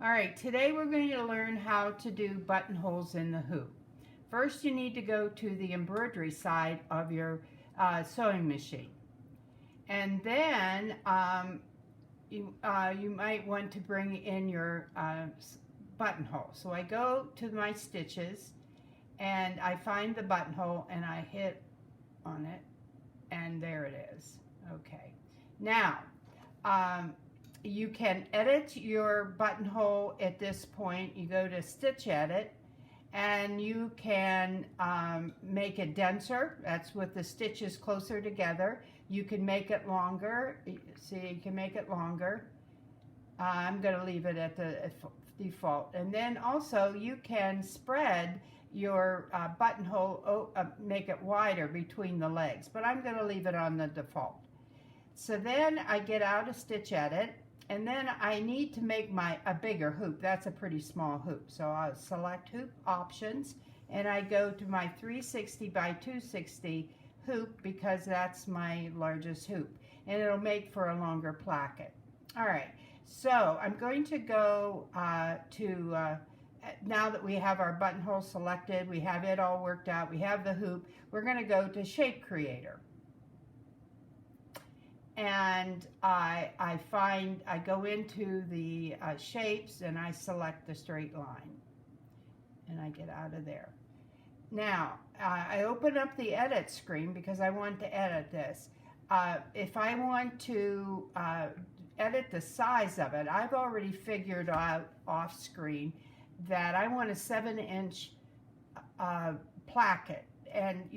All right, today we're going to learn how to do buttonholes in the hoop. First, you need to go to the embroidery side of your sewing machine. And then you might want to bring in your buttonhole. So I go to my stitches and I find the buttonhole and I hit on it, and there it is. Okay. Now, you can edit your buttonhole at this point. You go to Stitch Edit, and you can make it denser. That's with the stitches closer together. You can make it longer. See, you can make it longer. I'm going to leave it at the default. And then also you can spread your buttonhole, make it wider between the legs, but I'm going to leave it on the default. So then I get out of Stitch Edit, and then I need to make a bigger hoop. That's a pretty small hoop. So I'll select Hoop Options, and I go to my 360 by 260 hoop because that's my largest hoop, and it'll make for a longer placket. All right, so I'm going to go now that we have our buttonhole selected, we have it all worked out, we have the hoop, we're going to go to Shape Creator. And I go into the shapes and I select the straight line. And I get out of there. Now, I open up the edit screen because I want to edit this. If I want to edit the size of it, I've already figured out off screen that I want a 7-inch placket. And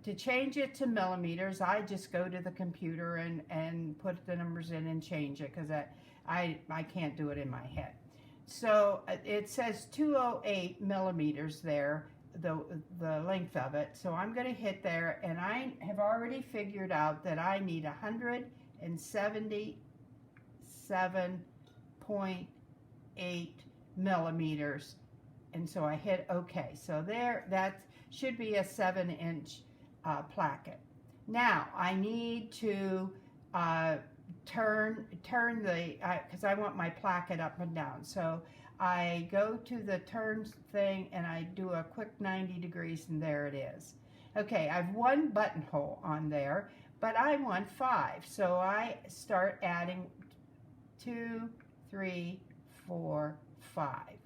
to change it to millimeters, I just go to the computer and put the numbers in and change it because I can't do it in my head. So it says 208 millimeters there, the length of it. So I'm going to hit there, and I have already figured out that I need 177.8 millimeters. And so I hit OK. So there, that should be a 7-inch placket. Now I need to turn the, because I want my placket up and down. So I go to the turn thing and I do a quick 90 degrees, and there it is. Okay, I've one buttonhole on there, but I want 5. So I start adding 2, 3, 4, 5.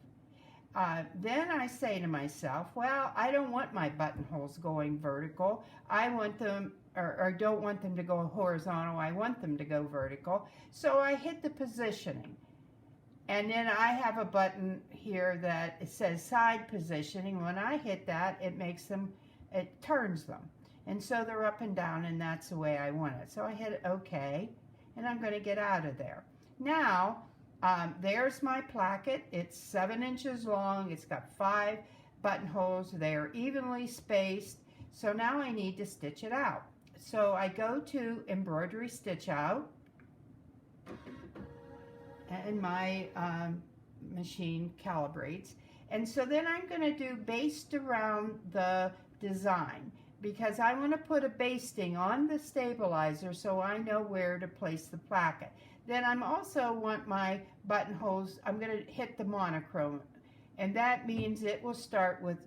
Then I say to myself, well, I don't want my buttonholes going vertical. I want them, or don't want them to go horizontal. I want them to go vertical. So I hit the positioning. And then I have a button here that it says side positioning. When I hit that, it turns them. And so they're up and down, and that's the way I want it. So I hit OK, and I'm going to get out of there. Now, there's my placket. It's 7 inches long. It's got 5 buttonholes. They are evenly spaced. So now I need to stitch it out. So I go to Embroidery Stitch Out, and my machine calibrates. And so then I'm going to do based around the design, because I want to put a basting on the stabilizer so I know where to place the placket. Then I'm also want my buttonholes, I'm going to hit the monochrome, and that means it will start with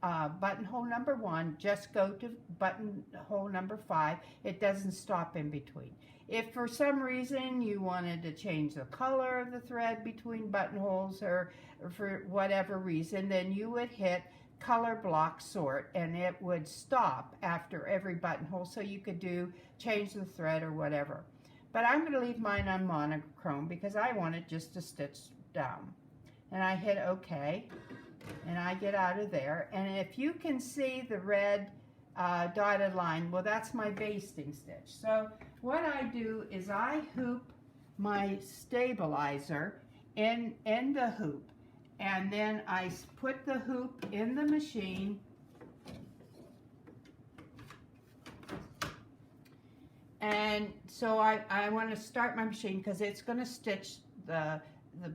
buttonhole number 1, just go to buttonhole number 5. It doesn't stop in between. If for some reason you wanted to change the color of the thread between buttonholes, or for whatever reason, then you would hit color block sort, and it would stop after every buttonhole, so you could change the thread or whatever. But I'm going to leave mine on monochrome because I want it just to stitch down. And I hit OK, and I get out of there. And if you can see the red dotted line, well, that's my basting stitch. So what I do is I hoop my stabilizer in the hoop, and then I put the hoop in the machine, and so I want to start my machine because it's going to stitch the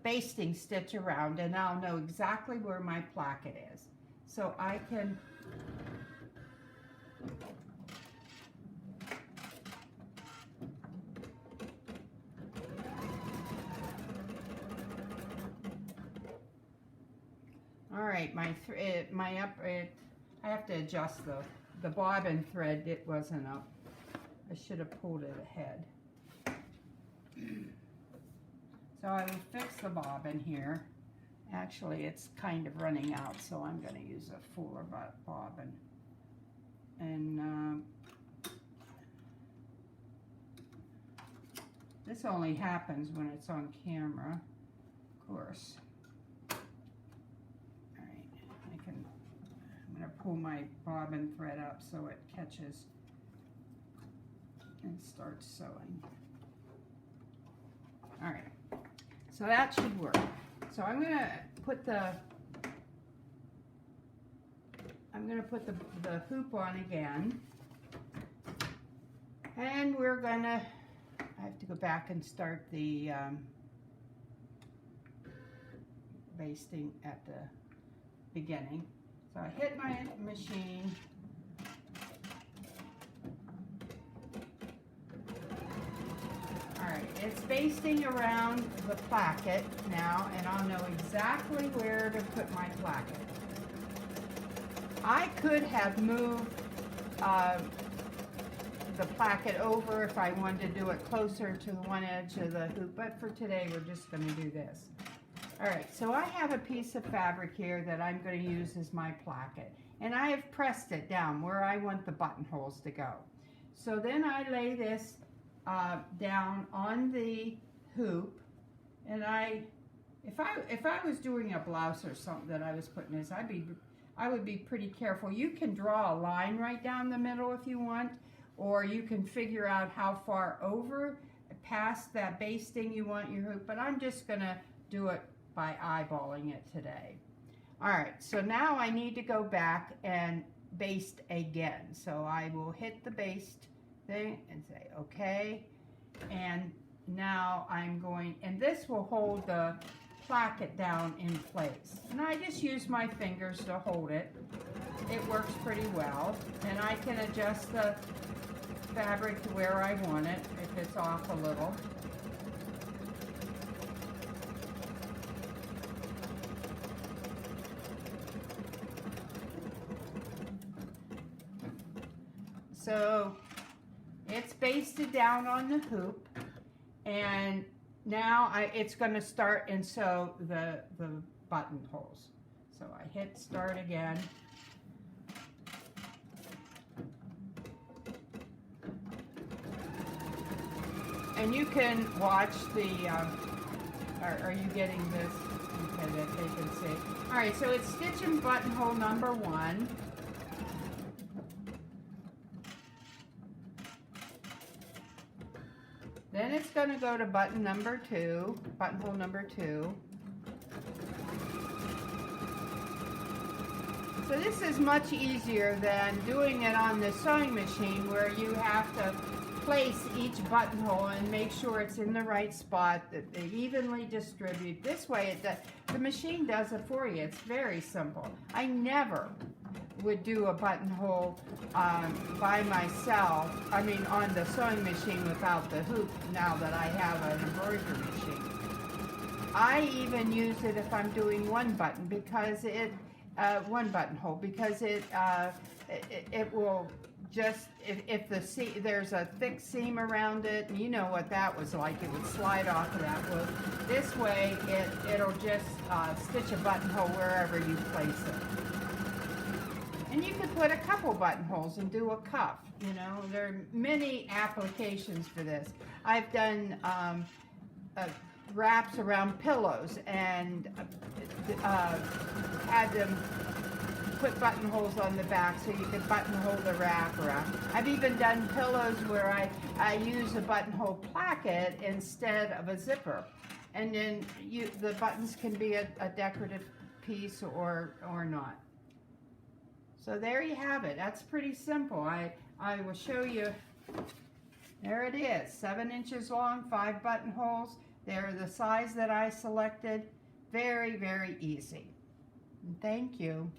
basting stitch around, and I'll know exactly where my placket is. So I can All right, I have to adjust the bobbin thread. It wasn't up. I should have pulled it ahead. So I will fix the bobbin here. Actually, it's kind of running out, so I'm going to use a fuller bobbin. And this only happens when it's on camera, of course. All right, I'm going to pull my bobbin thread up so it catches and starts sewing. All right, so that should work. So I'm going to put the hoop on again, and I have to go back and start the basting at the beginning. So I hit my machine. Alright, it's basting around the placket now, and I'll know exactly where to put my placket. I could have moved the placket over if I wanted to do it closer to the one edge of the hoop, but for today we're just going to do this. Alright, so I have a piece of fabric here that I'm going to use as my placket, and I have pressed it down where I want the buttonholes to go. So then I lay this down on the hoop, and if I was doing a blouse or something that I was putting this, I would be pretty careful. You can draw a line right down the middle if you want, or you can figure out how far over past that basting you want your hoop, but I'm just gonna do it by eyeballing it today. All right, so now I need to go back and baste again. So I will hit the baste thing and say okay, and now I'm going, and this will hold the placket down in place, and I just use my fingers to hold it. It works pretty well, and I can adjust the fabric to where I want it if it's off a little. So it's basted down on the hoop, and now it's going to start and sew the buttonholes. So I hit start again. And you can watch the, are you getting this? Okay, that they can see. All right, so it's stitching buttonhole number 1. Then it's going to go to buttonhole number 2. So this is much easier than doing it on the sewing machine, where you have to place each buttonhole and make sure it's in the right spot, that they evenly distribute. This way, the machine does it for you. It's very simple. I never would do a buttonhole by myself, I mean on the sewing machine without the hoop, now that I have an embroidery machine. I even use it if I'm doing one buttonhole, because it will just, if there's a thick seam around it, and you know what that was like, it would slide off of that. Well, this way it'll just stitch a buttonhole wherever you place it. And you could put a couple buttonholes and do a cuff. You know, there are many applications for this. I've done wraps around pillows and had them put buttonholes on the back so you could buttonhole the wrap around. I've even done pillows where I use a buttonhole placket instead of a zipper. And then the buttons can be a decorative piece or not. So there you have it. That's pretty simple. I will show you. There it is, 7 inches long, 5 buttonholes. They're the size that I selected. Very, very easy. Thank you.